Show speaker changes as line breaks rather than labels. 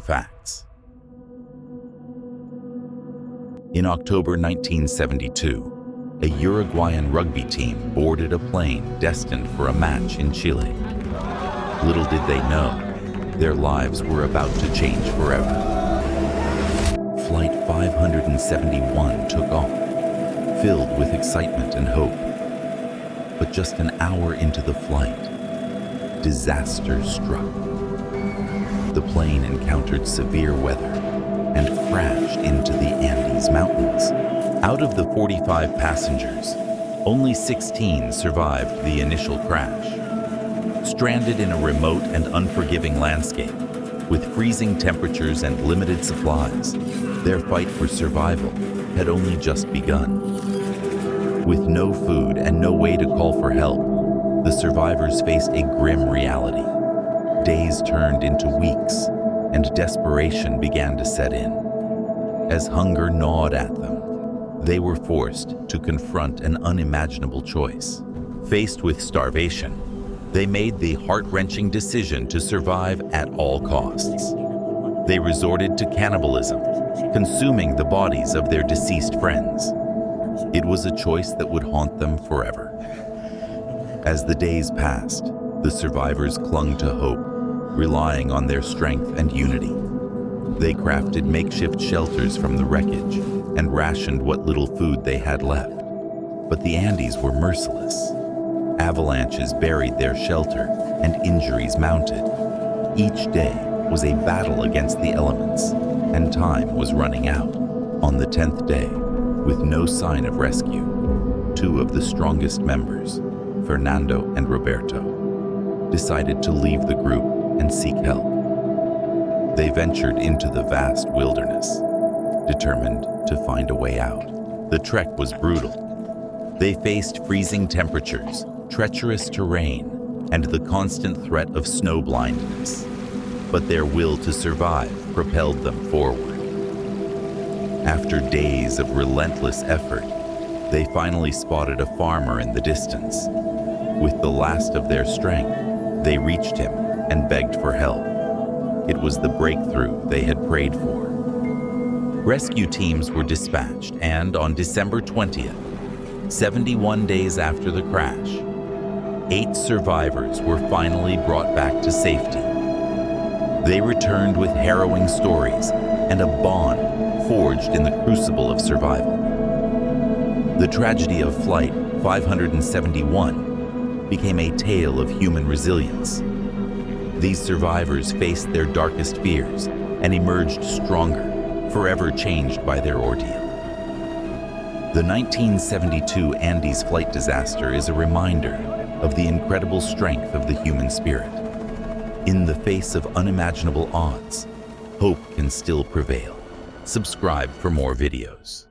Facts. In October 1972, a Uruguayan rugby team boarded a plane destined for a match in Chile. Little did they know, their lives were about to change forever. Flight 571 took off, filled with excitement and hope. But just an hour into the flight, disaster struck. The plane encountered severe weather and crashed into the Andes Mountains. Out of the 45 passengers, only 16 survived the initial crash. Stranded in a remote and unforgiving landscape, with freezing temperatures and limited supplies, their fight for survival had only just begun. With no food and no way to call for help, the survivors faced a grim reality. Days turned into weeks, and desperation began to set in. As hunger gnawed at them, they were forced to confront an unimaginable choice. Faced with starvation, they made the heart-wrenching decision to survive at all costs. They resorted to cannibalism, consuming the bodies of their deceased friends. It was a choice that would haunt them forever. As the days passed, the survivors clung to hope, relying on their strength and unity. They crafted makeshift shelters from the wreckage and rationed what little food they had left. But the Andes were merciless. Avalanches buried their shelter and injuries mounted. Each day was a battle against the elements, and time was running out. On the 10th day, with no sign of rescue, two of the strongest members, Fernando and Roberto, decided to leave the group and seek help. They ventured into the vast wilderness, determined to find a way out. The trek was brutal. They faced freezing temperatures, treacherous terrain, and the constant threat of snow blindness. But their will to survive propelled them forward. After days of relentless effort, they finally spotted a farmer in the distance. With the last of their strength, they reached him and begged for help. It was the breakthrough they had prayed for. Rescue teams were dispatched, and on December 20th, 71 days after the crash, 8 survivors were finally brought back to safety. They returned with harrowing stories and a bond forged in the crucible of survival. The tragedy of Flight 571 became a tale of human resilience. These survivors faced their darkest fears and emerged stronger, forever changed by their ordeal. The 1972 Andes flight disaster is a reminder of the incredible strength of the human spirit. In the face of unimaginable odds, hope can still prevail. Subscribe for more videos.